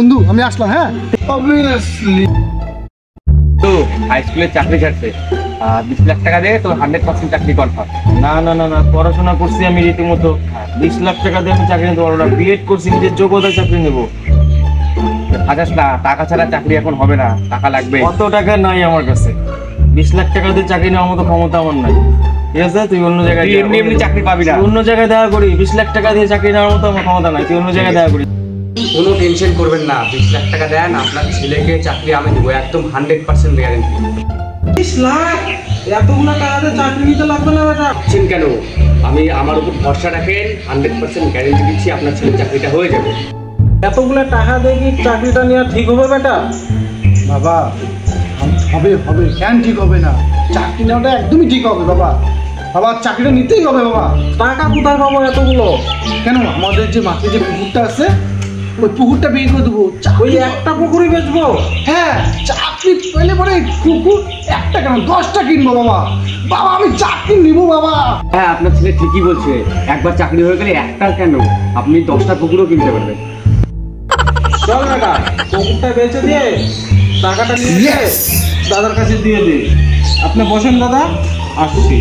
বন্ধু আমি আসলাম। হ্যাঁ অবভিয়াসলি তো হাই স্কুলের চাকরি ছাড়ছে 20 লাখ টাকা দিয়ে তো 100% চাকরি কনফার্ম। না না না না, পড়াশোনা করছি আমি রীতিমতো। 20 লাখ টাকা দিয়ে আমি চাকরি নিতে পারবো না। বিএড করছি, নিজের যোগ্যতায় চাকরি নেবো। হাজার টাকা ছাড়া চাকরি এখন হবে না, টাকা লাগবে। অত টাকা নাই আমার কাছে। 20 লাখ টাকা দিয়ে চাকরি নেওয়ার মতো ক্ষমতা আমার নাই। ঠিক আছে, তুই অন্য জায়গায় এমনি চাকরি পাবি না। অন্য জায়গায় দেখা করি। 20 লাখ টাকা দিয়ে চাকরি নেওয়ার মতো আমার ক্ষমতা নাই, তুই অন্য জায়গায় দেখা করি। কোনো টেনশন করবেন না, 20 লাখ টাকা দেন, আপনার ছেলেকে চাকরি আমি দেবো, একদম 100% গ্যারেন্টি। 20 লাখ এতগুলো টাকাতে চাকরি নিতে লাগবে না বেটা। ভাবছেন কেন? আমি আমার উপর ভরসা রাখেন, 100% গ্যারেন্টি দিচ্ছি আপনার ছেলের চাকরিটা হয়ে যাবে। এতগুলো টাকা দিয়ে কি চাকরিটা নেওয়া ঠিক হবে বেটা? বাবা হবে হবে, কেন ঠিক হবে না? চাকরি নেওয়াটা একদমই ঠিক হবে বাবা। বাবা চাকরিটা নিতেই হবে বাবা। টাকা কোথায় পাবো এতগুলো? কেন আমাদের যে মাঠে যে পুকুরটা আছে ওই পুকুরটা বিক্রি করে দেবো। ওই একটা পুকুরই বেচবো? হ্যাঁ, চাকরি পেলে পরে পুকুর একটা কেন 10টা কিনবো বাবা। বাবা আমি চাকরি নিবো বাবা। হ্যাঁ, আপনার ছেলে ঠিকই বলছে, একবার চাকরি হয়ে গেলে একটা কেন আপনি 10টা পুকুরও কিনতে পারবেন। চল বেটা, পুকুরটা বেচে দিয়ে টাকাটা নিয়ে দাদার কাছে দিয়ে দিই। আপনি বসেন দাদা, আসছি।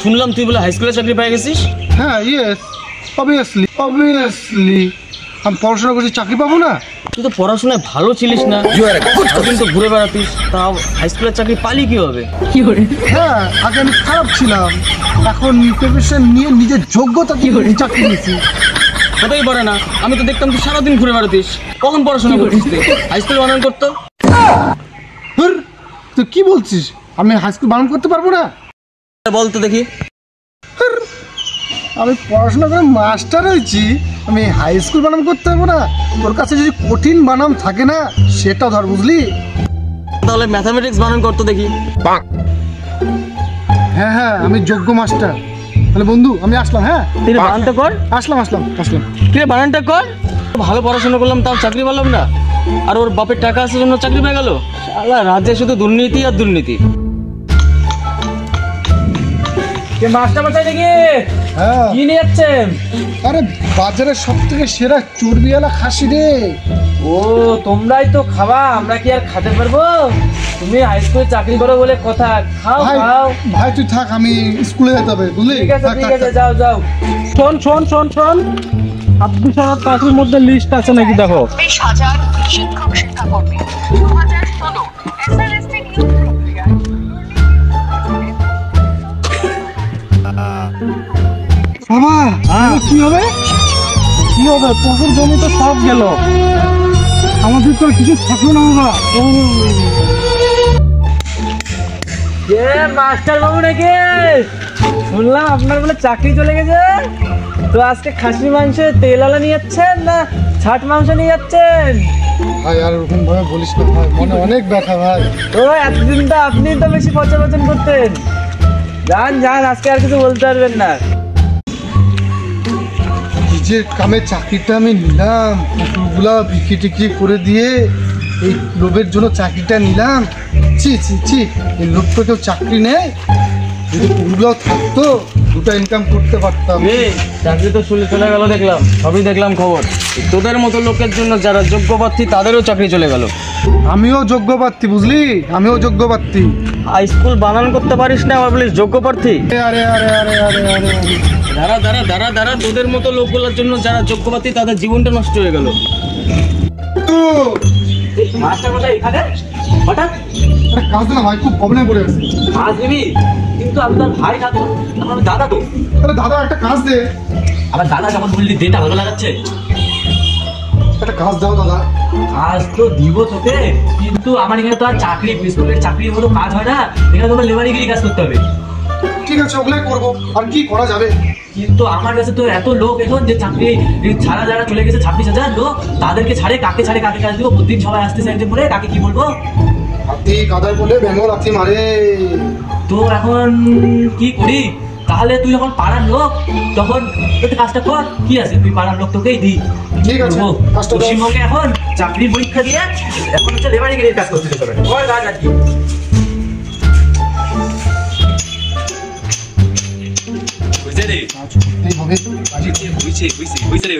শুনলাম তুই বলে হাই স্কুলে চাকরি পেয়ে গেছিস। হ্যাঁ ইয়েস, অবভিয়াসলি আমি পড়াশোনা করছি, চাকরি পাবো না? তুই তো পড়াশোনায় ভালো ছিলিস না, কিন্তু ঘুরে বেড়াতিস, তাও হাই স্কুলের চাকরি পালি কি হবে? হ্যাঁ, আগে আমি খারাপ ছিলাম, এখন প্রিপারেশন নিয়ে নিজের যোগ্যতা দিয়ে চাকরি নিয়েছি। হতেই পারে না, আমি তো দেখতাম তুই সারাদিন ঘুরে বেড়াতিস। কখন পড়াশোনা করছিস তুই? হাই স্কুল বানান করতো? তুই কি বলছিস? আমি হাই স্কুল বানান করতে পারবো না? বল তো দেখি। আমি পড়াশোনা করে মাস্টার হয়েছি, আমি হাই স্কুল বানান করতে পারবো না? তোর কাছে যদি কঠিন বানান থাকে না সেটা ধর, বুঝলি? তাহলে ম্যাথামেটিক্স বানান করতো দেখি। হ্যাঁ হ্যাঁ, আমি যোগ্য মাস্টার। তাহলে বন্ধু আমি আসলাম। হ্যাঁ তুই বানানটা কর। আসলাম। তুই বানানটা কর। ভালো পড়াশোনা করলাম তাও চাকরি পেলাম না, আর ওর বাপের টাকা আসার জন্য চাকরি পেয়ে গেল। শালা রাজ্যে শুধু দুর্নীতি আর দুর্নীতি। মাস্টার মশাই নাকি? হ্যাঁ, কি নিয়ে যাচ্ছেন? আরে বাজারের সব থেকে সেরা চর্বিওয়ালা খাসি রে। ও, তোমরাই তো খাওয়া, আমরা কি আর খেতে পারবো? তুমি হাই স্কুলে চাকরি করো বলে কথা, খাও ভাই খাও। ভাই তুই থাক, আমি স্কুলে যেতে হবে, বুঝলি? ঠিক আছে থাক, ঠিক থাক, আছে, থাক। যাও যাও। শোন 26,000 চাকরির মধ্যে লিস্ট আছে নাকি দেখো। 20,000 শিক্ষক শিক্ষাকর্মী, 2016 এসএলএসটি নিয়োগ প্রক্রিয়া। বাবা কি হবে? পুকুর জমি তো সব গেল, আমাদের তো কিছু থাকলো না বাবা। মাস্টার বাবু নাকি? শুনলাম আপনার বলে চাকরি চলে গেছে, তো আজকে খাসি মাংস তেলওয়ালা নিয়ে যাচ্ছেন না ছাট মাংস নিয়ে যাচ্ছেন? ভাই আর ওরকম ভাবে বলিস না ভাই, মনে অনেক ব্যথা ভাই। তো এতদিন তো আপনি তো বেশি পচাপচন করতেন। যান আজকে আর কিছু বলতে পারবেন না। নিজের কামে চাকরিটা আমি নিলাম, পুকুরগুলা বিক্রি করে দিয়ে এই লোভের জন্য চাকরিটা নিলাম। ছি, এই লোকটা কেউ চাকরি নেয়? যদি পুকুরগুলাও থাকতো দুটো ইনকাম করতে পারতাম। চাকরি তো চলে গেল, দেখলাম সবই দেখলাম খবর। তোদের মতো লোকের জন্য যারা যোগ্য প্রার্থী তাদেরও চাকরি চলে গেল। আমিও যোগ্য প্রার্থী, বুঝলি? আমিও যোগ্য প্রার্থী। হাই স্কুল বানান করতে পারিস না আবার বলিস যোগ্য প্রার্থী? আরে দাঁড়া, তোদের মতো লোকগুলোর জন্য যারা যোগ্য প্রার্থী তাদের জীবনটা নষ্ট হয়ে গেল। মাস্টার মশাই এখানে হঠাৎ? কাজ না ভাই, খুব প্রবলেমে পড়ে গেছে। কাজ দিবি? কিন্তু আমি তার ভাই না তো, আমার দাদা তো। আরে দাদা একটা কাজ দে। আবার দাদা যখন বললি দেটা ভালো লাগাচ্ছে। একটা কাজ দাও দাদা। কাজ তো দিব তোকে, কিন্তু আমার এখানে তো আর চাকরি স্কুলের চাকরির মতো কাজ হয় না, এখানে তোমার লেবারিগিরি কাজ করতে হবে। ঠিক আছে, ওগুলাই করবো, আর কি করা যাবে? কিন্তু আমার কাছে তো এত লোক এখন যে চাকরি ছাড়া যারা চলে গেছে 26,000 লোক, তাদেরকে ছাড়ে কাকে কাজ দিব? প্রতিদিন সবাই আসতেছে একজন করে, কাকে কি বলবো? হাতি কাদার বলে বেঙ্গল হাতি মারে। তো এখন কি করি? তাহলে তুই যখন পাড়ার লোক তখন তুই কাজটা কর, কি আছে তুই পাড়ার লোক তোকেই দি। ঠিক আছে, পশ্চিমবঙ্গে এখন চাকরির পরীক্ষা দিয়ে এখন হচ্ছে লেবারিগিরির কাজ করতে হবে। কাজ আর কি? কাজ করতেই হবে। হয়েছে রে